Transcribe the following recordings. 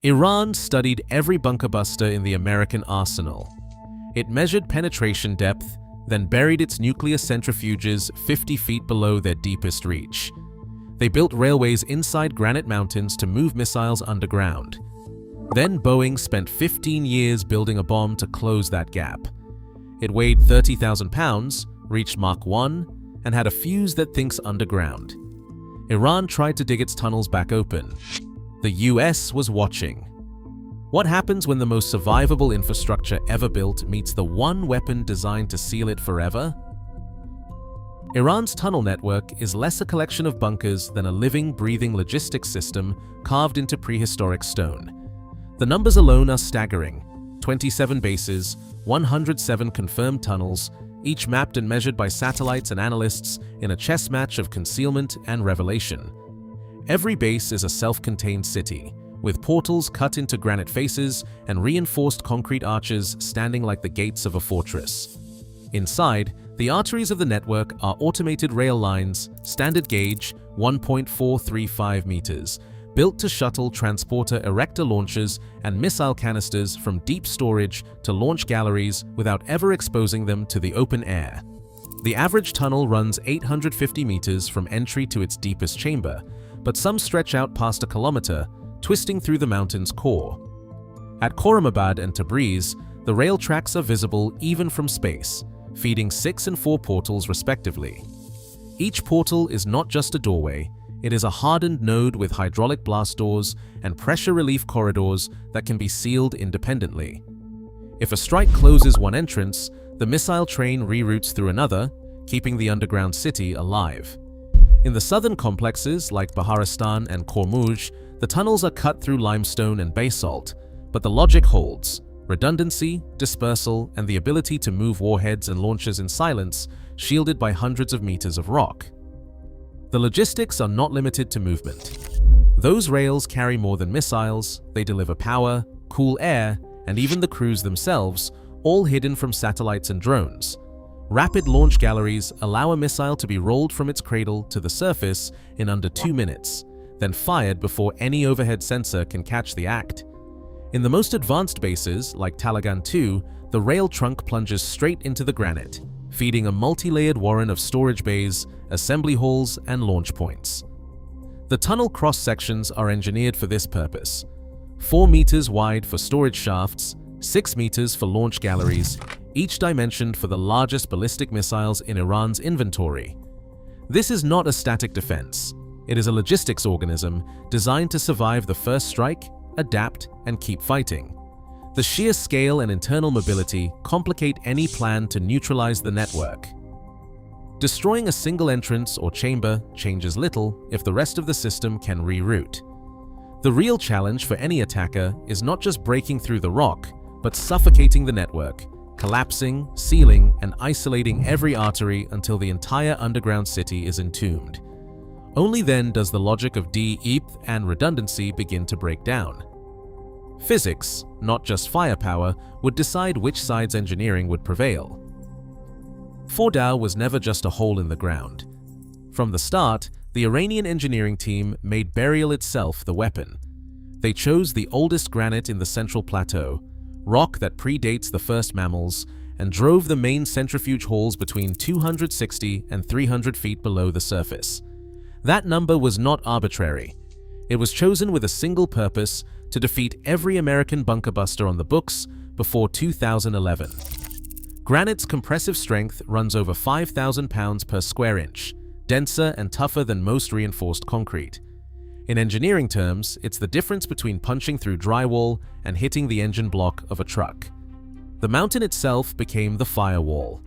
Iran studied every bunker buster in the American arsenal. It measured penetration depth, then buried its nuclear centrifuges 50 feet below their deepest reach. They built railways inside granite mountains to move missiles underground. Then Boeing spent 15 years building a bomb to close that gap. It weighed 30,000 pounds, reached Mach 1, and had a fuse that thinks underground. Iran tried to dig its tunnels back open. The US was watching. What happens when the most survivable infrastructure ever built meets the one weapon designed to seal it forever? Iran's tunnel network is less a collection of bunkers than a living, breathing logistics system carved into prehistoric stone. The numbers alone are staggering: 27 bases, 107 confirmed tunnels, each mapped and measured by satellites and analysts in a chess match of concealment and revelation. Every base is a self-contained city, with portals cut into granite faces and reinforced concrete arches standing like the gates of a fortress. Inside, the arteries of the network are automated rail lines, standard gauge, 1.435 meters, built to shuttle transporter erector launchers and missile canisters from deep storage to launch galleries without ever exposing them to the open air. The average tunnel runs 850 meters from entry to its deepest chamber, but some stretch out past a kilometer, twisting through the mountain's core. At Khorramabad and Tabriz, the rail tracks are visible even from space, feeding 6 and 4 portals respectively. Each portal is not just a doorway, it is a hardened node with hydraulic blast doors and pressure relief corridors that can be sealed independently. If a strike closes one entrance, the missile train reroutes through another, keeping the underground city alive. In the southern complexes like Baharistan and Kormuj, the tunnels are cut through limestone and basalt, but the logic holds: redundancy, dispersal, and the ability to move warheads and launchers in silence, shielded by hundreds of meters of rock. The logistics are not limited to movement. Those rails carry more than missiles, they deliver power, cool air, and even the crews themselves, all hidden from satellites and drones. Rapid launch galleries allow a missile to be rolled from its cradle to the surface in under 2 minutes, then fired before any overhead sensor can catch the act. In the most advanced bases, like Talagan 2, the rail trunk plunges straight into the granite, feeding a multi-layered warren of storage bays, assembly halls, and launch points. The tunnel cross-sections are engineered for this purpose: 4 meters wide for storage shafts, 6 meters for launch galleries, each dimensioned for the largest ballistic missiles in Iran's inventory. This is not a static defense. It is a logistics organism designed to survive the first strike, adapt, and keep fighting. The sheer scale and internal mobility complicate any plan to neutralize the network. Destroying a single entrance or chamber changes little if the rest of the system can reroute. The real challenge for any attacker is not just breaking through the rock, but suffocating the network, collapsing, sealing, and isolating every artery until the entire underground city is entombed. Only then does the logic of de-eep and redundancy begin to break down. Physics, not just firepower, would decide which side's engineering would prevail. Fordow was never just a hole in the ground. From the start, the Iranian engineering team made burial itself the weapon. They chose the oldest granite in the Central Plateau, rock that predates the first mammals, and drove the main centrifuge halls between 260 and 300 feet below the surface. That number was not arbitrary. It was chosen with a single purpose: to defeat every American bunker buster on the books before 2011. Granite's compressive strength runs over 5,000 pounds per square inch, denser and tougher than most reinforced concrete. In engineering terms, it's the difference between punching through drywall and hitting the engine block of a truck. The mountain itself became the firewall.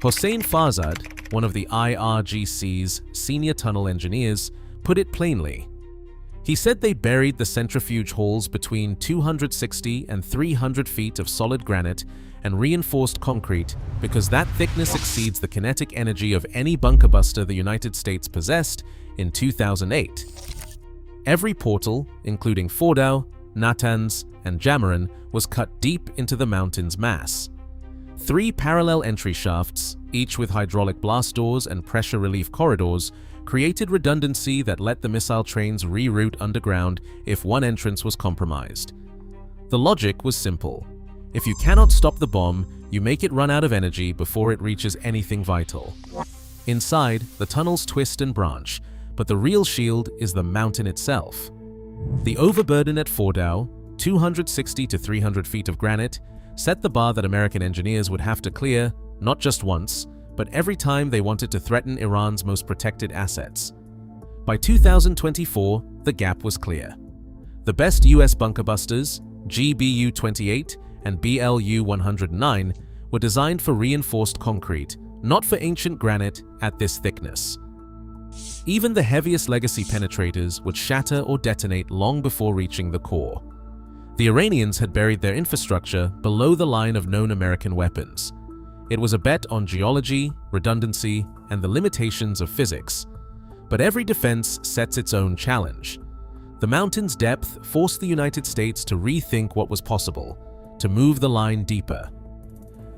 Hossein Farzad, one of the IRGC's senior tunnel engineers, put it plainly. He said they buried the centrifuge halls between 260 and 300 feet of solid granite and reinforced concrete because that thickness exceeds the kinetic energy of any bunker buster the United States possessed in 2008. Every portal, including Fordow, Natanz, and Jamaran, was cut deep into the mountain's mass. 3 parallel entry shafts, each with hydraulic blast doors and pressure relief corridors, created redundancy that let the missile trains reroute underground if one entrance was compromised. The logic was simple. If you cannot stop the bomb, you make it run out of energy before it reaches anything vital. Inside, the tunnels twist and branch, but the real shield is the mountain itself. The overburden at Fordow, 260 to 300 feet of granite, set the bar that American engineers would have to clear, not just once, but every time they wanted to threaten Iran's most protected assets. By 2024, the gap was clear. The best US bunker busters, GBU-58 and BLU-109, were designed for reinforced concrete, not for ancient granite at this thickness. Even the heaviest legacy penetrators would shatter or detonate long before reaching the core. The Iranians had buried their infrastructure below the line of known American weapons. It was a bet on geology, redundancy, and the limitations of physics. But every defense sets its own challenge. The mountain's depth forced the United States to rethink what was possible, to move the line deeper.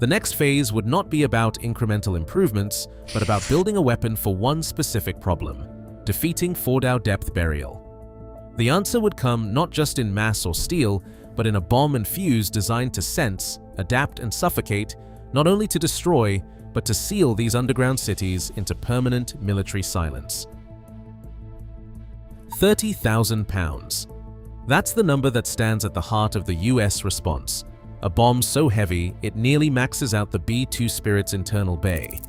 The next phase would not be about incremental improvements, but about building a weapon for one specific problem: defeating Fordow depth burial. The answer would come not just in mass or steel, but in a bomb and fuse designed to sense, adapt, and suffocate, not only to destroy, but to seal these underground cities into permanent military silence. 30,000 pounds. That's the number that stands at the heart of the US response. A bomb so heavy, it nearly maxes out the B-2 Spirit's internal bay.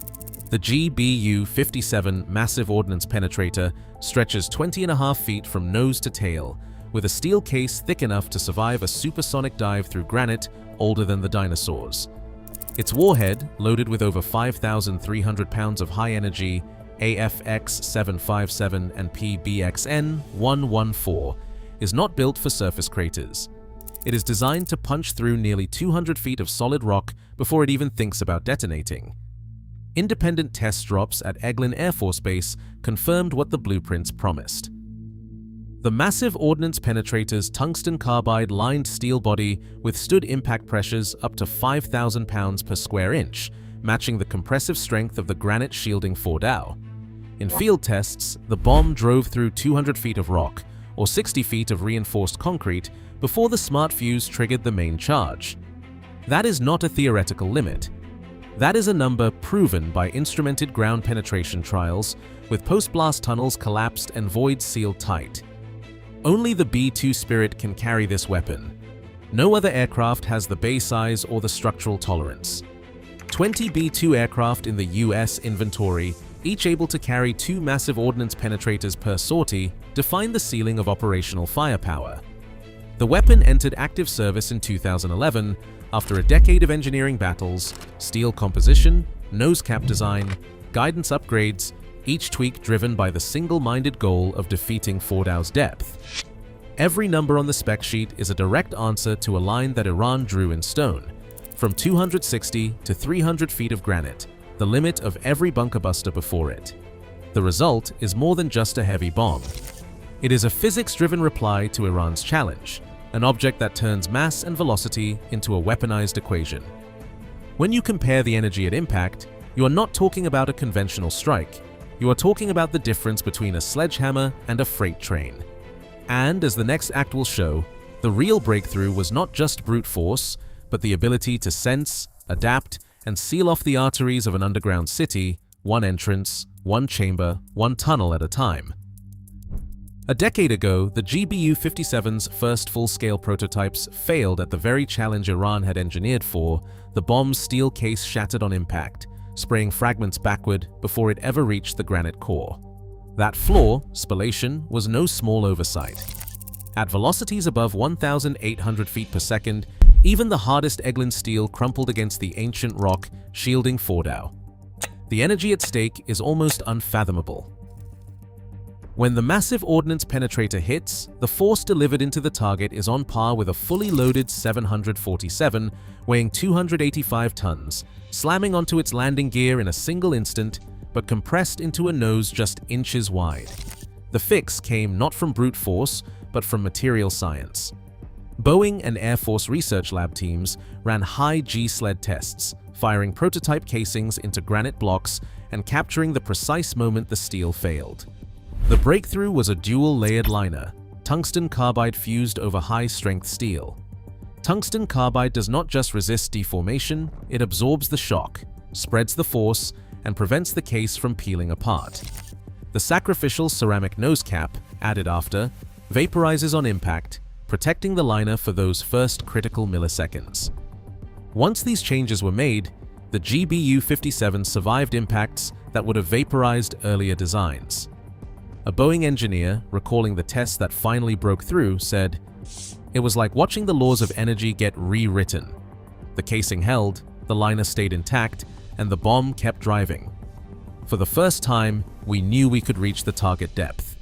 The GBU-57 massive ordnance penetrator stretches 20.5 feet from nose to tail, with a steel case thick enough to survive a supersonic dive through granite older than the dinosaurs. Its warhead, loaded with over 5,300 pounds of high-energy AFX-757 and PBXN-114, is not built for surface craters. It is designed to punch through nearly 200 feet of solid rock before it even thinks about detonating. Independent test drops at Eglin Air Force Base confirmed what the blueprints promised. The massive ordnance penetrator's tungsten carbide-lined steel body withstood impact pressures up to 5,000 pounds per square inch, matching the compressive strength of the granite shielding Fordow. In field tests, the bomb drove through 200 feet of rock, or 60 feet of reinforced concrete, before the smart fuse triggered the main charge. That is not a theoretical limit. That is a number proven by instrumented ground penetration trials, with post-blast tunnels collapsed and voids sealed tight. Only the B-2 Spirit can carry this weapon. No other aircraft has the bay size or the structural tolerance. 20 B-2 aircraft in the US inventory, each able to carry 2 massive ordnance penetrators per sortie, define the ceiling of operational firepower. The weapon entered active service in 2011 after a decade of engineering battles, steel composition, nose cap design, guidance upgrades, each tweak driven by the single-minded goal of defeating Fordow's depth. Every number on the spec sheet is a direct answer to a line that Iran drew in stone. From 260 to 300 feet of granite, the limit of every bunker buster before it. The result is more than just a heavy bomb. It is a physics-driven reply to Iran's challenge, an object that turns mass and velocity into a weaponized equation. When you compare the energy at impact, you are not talking about a conventional strike. You are talking about the difference between a sledgehammer and a freight train. And as the next act will show, the real breakthrough was not just brute force, but the ability to sense, adapt, and seal off the arteries of an underground city, one entrance, one chamber, one tunnel at a time. A decade ago, the GBU-57's first full-scale prototypes failed at the very challenge Iran had engineered for. The bomb's steel case shattered on impact, spraying fragments backward before it ever reached the granite core. That flaw, spallation, was no small oversight. At velocities above 1,800 feet per second, even the hardest Eglin steel crumpled against the ancient rock, shielding Fordow. The energy at stake is almost unfathomable. When the massive ordnance penetrator hits, the force delivered into the target is on par with a fully loaded 747, weighing 285 tons, slamming onto its landing gear in a single instant, but compressed into a nose just inches wide. The fix came not from brute force, but from material science. Boeing and Air Force Research Lab teams ran high-G sled tests, firing prototype casings into granite blocks and capturing the precise moment the steel failed. The breakthrough was a dual-layered liner, tungsten carbide fused over high-strength steel. Tungsten carbide does not just resist deformation, it absorbs the shock, spreads the force, and prevents the case from peeling apart. The sacrificial ceramic nose cap, added after, vaporizes on impact, protecting the liner for those first critical milliseconds. Once these changes were made, the GBU-57 survived impacts that would have vaporized earlier designs. A Boeing engineer, recalling the test that finally broke through, said, "It was like watching the laws of energy get rewritten. The casing held, the liner stayed intact, and the bomb kept driving. For the first time, we knew we could reach the target depth."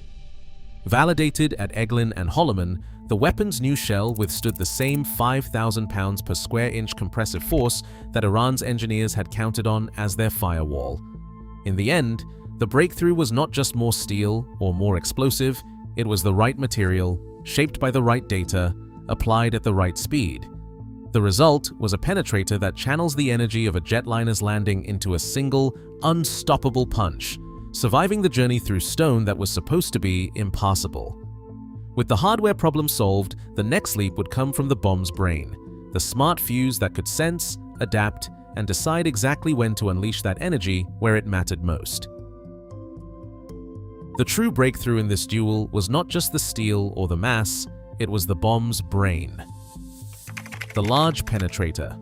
Validated at Eglin and Holloman, the weapon's new shell withstood the same 5,000 pounds per square inch compressive force that Iran's engineers had counted on as their firewall. In the end, the breakthrough was not just more steel or more explosive, it was the right material, shaped by the right data, applied at the right speed. The result was a penetrator that channels the energy of a jetliner's landing into a single, unstoppable punch, surviving the journey through stone that was supposed to be impassable. With the hardware problem solved, the next leap would come from the bomb's brain, the smart fuse that could sense, adapt, and decide exactly when to unleash that energy where it mattered most. The true breakthrough in this duel was not just the steel or the mass, it was the bomb's brain. The large penetrator.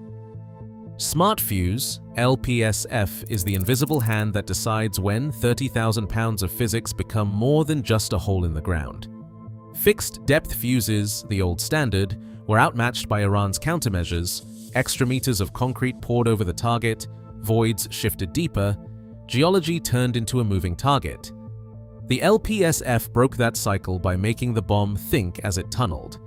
Smart Fuse, LPSF, is the invisible hand that decides when 30,000 pounds of physics become more than just a hole in the ground. Fixed depth fuses, the old standard, were outmatched by Iran's countermeasures, extra meters of concrete poured over the target, voids shifted deeper, geology turned into a moving target. The LPSF broke that cycle by making the bomb think as it tunneled.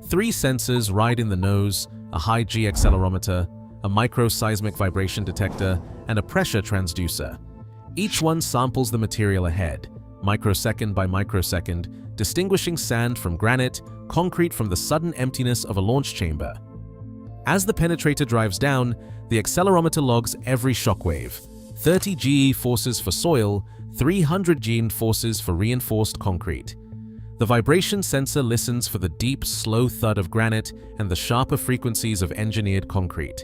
3 sensors ride in the nose, a high-G accelerometer, a microseismic vibration detector, and a pressure transducer. Each one samples the material ahead, microsecond by microsecond, distinguishing sand from granite, concrete from the sudden emptiness of a launch chamber. As the penetrator drives down, the accelerometer logs every shockwave, 30 GE forces for soil, 300 G forces for reinforced concrete. The vibration sensor listens for the deep, slow thud of granite and the sharper frequencies of engineered concrete.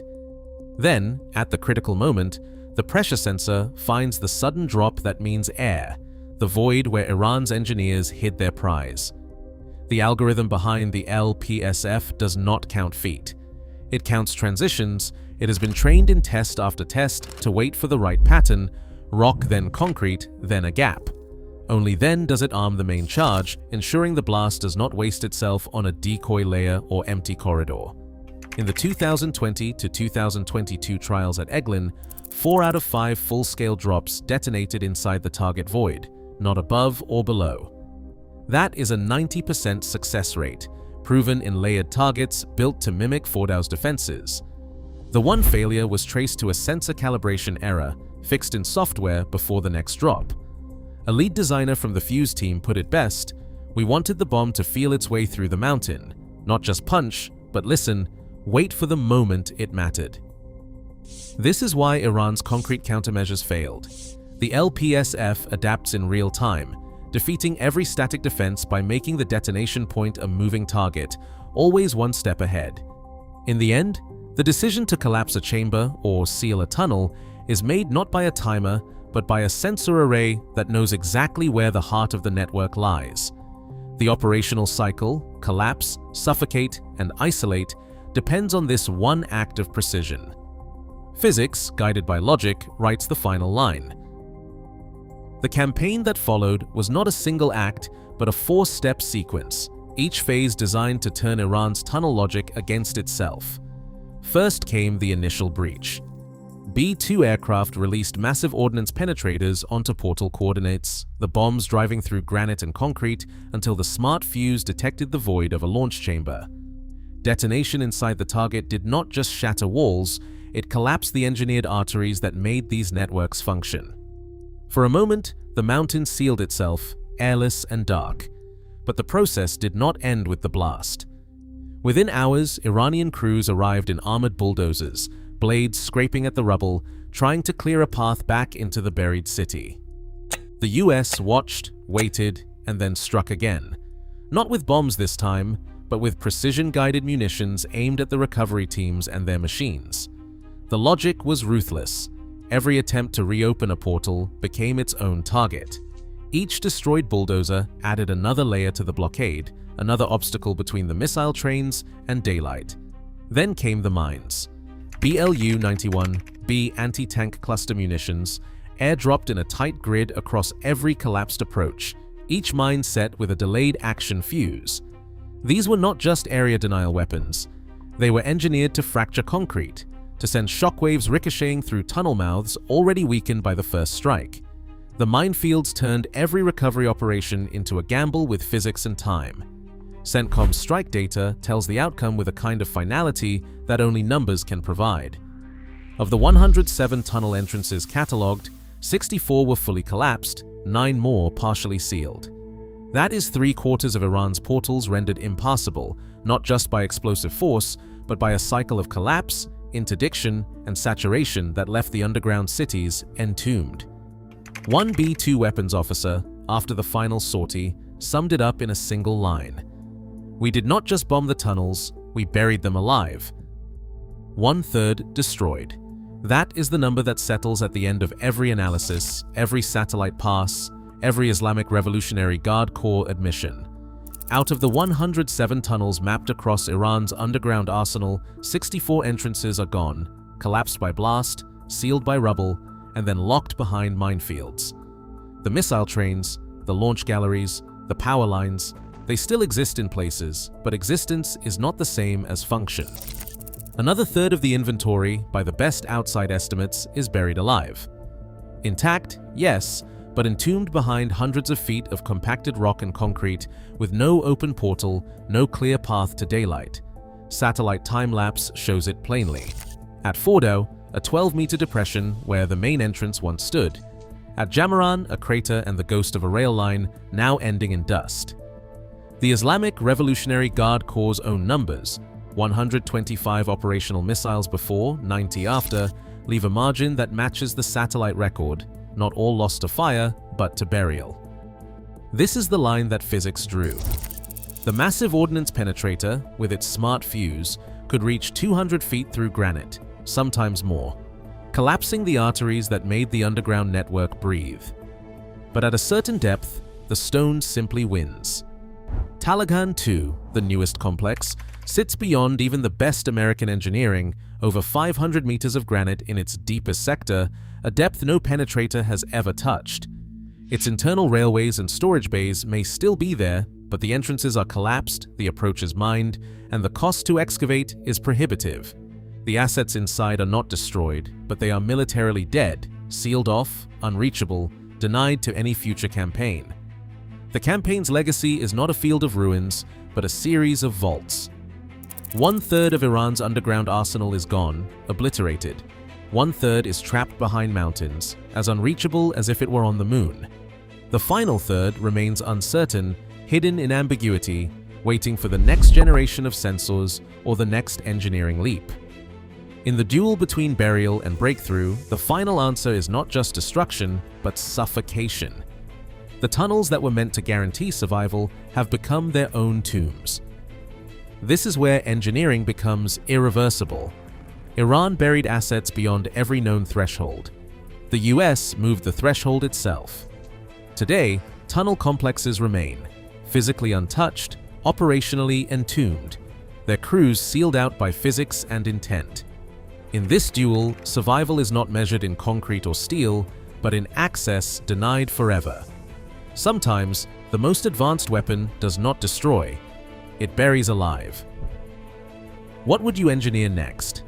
Then, at the critical moment, the pressure sensor finds the sudden drop that means air, the void where Iran's engineers hid their prize. The algorithm behind the LPSF does not count feet. It counts transitions. It has been trained in test after test to wait for the right pattern, rock then concrete, then a gap. Only then does it arm the main charge, ensuring the blast does not waste itself on a decoy layer or empty corridor. In the 2020 to 2022 trials at Eglin, 4 out of 5 full-scale drops detonated inside the target void, not above or below. That is a 90% success rate, proven in layered targets built to mimic Fordow's defenses. The one failure was traced to a sensor calibration error, fixed in software before the next drop. A lead designer from the Fuse team put it best: "We wanted the bomb to feel its way through the mountain, not just punch, but listen, wait for the moment it mattered." This is why Iran's concrete countermeasures failed. The LPSF adapts in real time, defeating every static defense by making the detonation point a moving target, always one step ahead. In the end, the decision to collapse a chamber or seal a tunnel is made not by a timer, but by a sensor array that knows exactly where the heart of the network lies. The operational cycle, collapse, suffocate, and isolate, depends on this one act of precision. Physics, guided by logic, writes the final line. The campaign that followed was not a single act, but a 4-step sequence, each phase designed to turn Iran's tunnel logic against itself. First came the initial breach. B-2 aircraft released massive ordnance penetrators onto portal coordinates, the bombs driving through granite and concrete until the smart fuse detected the void of a launch chamber. Detonation inside the target did not just shatter walls, it collapsed the engineered arteries that made these networks function. For a moment, the mountain sealed itself, airless and dark. But the process did not end with the blast. Within hours, Iranian crews arrived in armored bulldozers, blades scraping at the rubble, trying to clear a path back into the buried city. The US watched, waited, and then struck again. Not with bombs this time, but with precision-guided munitions aimed at the recovery teams and their machines. The logic was ruthless. Every attempt to reopen a portal became its own target. Each destroyed bulldozer added another layer to the blockade, another obstacle between the missile trains and daylight. Then came the mines. BLU-91B anti-tank cluster munitions airdropped in a tight grid across every collapsed approach, each mine set with a delayed action fuse. These were not just area denial weapons. They were engineered to fracture concrete, to send shockwaves ricocheting through tunnel mouths already weakened by the first strike. The minefields turned every recovery operation into a gamble with physics and time. CENTCOM's strike data tells the outcome with a kind of finality that only numbers can provide. Of the 107 tunnel entrances catalogued, 64 were fully collapsed, 9 more partially sealed. That is 3/4 of Iran's portals rendered impassable, not just by explosive force, but by a cycle of collapse, interdiction, and saturation that left the underground cities entombed. One B-2 weapons officer, after the final sortie, summed it up in a single line. "We did not just bomb the tunnels, we buried them alive." 1/3 destroyed. That is the number that settles at the end of every analysis, every satellite pass, every Islamic Revolutionary Guard Corps admission. Out of the 107 tunnels mapped across Iran's underground arsenal, 64 entrances are gone, collapsed by blast, sealed by rubble, and then locked behind minefields. The missile trains, the launch galleries, the power lines, they still exist in places, but existence is not the same as function. Another third of the inventory, by the best outside estimates, is buried alive. Intact, yes, but entombed behind hundreds of feet of compacted rock and concrete with no open portal, no clear path to daylight. Satellite time-lapse shows it plainly. At Fordo, a 12-meter depression where the main entrance once stood. At Jamaran, a crater and the ghost of a rail line, now ending in dust. The Islamic Revolutionary Guard Corps' own numbers, 125 operational missiles before, 90 after, leave a margin that matches the satellite record, not all lost to fire, but to burial. This is the line that physics drew. The massive Ordnance Penetrator, with its smart fuse, could reach 200 feet through granite, sometimes more, collapsing the arteries that made the underground network breathe. But at a certain depth, the stone simply wins. Talagan 2, the newest complex, sits beyond even the best American engineering, over 500 meters of granite in its deepest sector, a depth no penetrator has ever touched. Its internal railways and storage bays may still be there, but the entrances are collapsed, the approach is mined, and the cost to excavate is prohibitive. The assets inside are not destroyed, but they are militarily dead, sealed off, unreachable, denied to any future campaign. The campaign's legacy is not a field of ruins, but a series of vaults. 1/3 of Iran's underground arsenal is gone, obliterated. 1/3 is trapped behind mountains, as unreachable as if it were on the moon. The final third remains uncertain, hidden in ambiguity, waiting for the next generation of sensors or the next engineering leap. In the duel between burial and breakthrough, the final answer is not just destruction, but suffocation. The tunnels that were meant to guarantee survival have become their own tombs. This is where engineering becomes irreversible. Iran buried assets beyond every known threshold. The US moved the threshold itself. Today, tunnel complexes remain, physically untouched, operationally entombed, their crews sealed out by physics and intent. In this duel, survival is not measured in concrete or steel, but in access denied forever. Sometimes, the most advanced weapon does not destroy, it buries alive. What would you engineer next?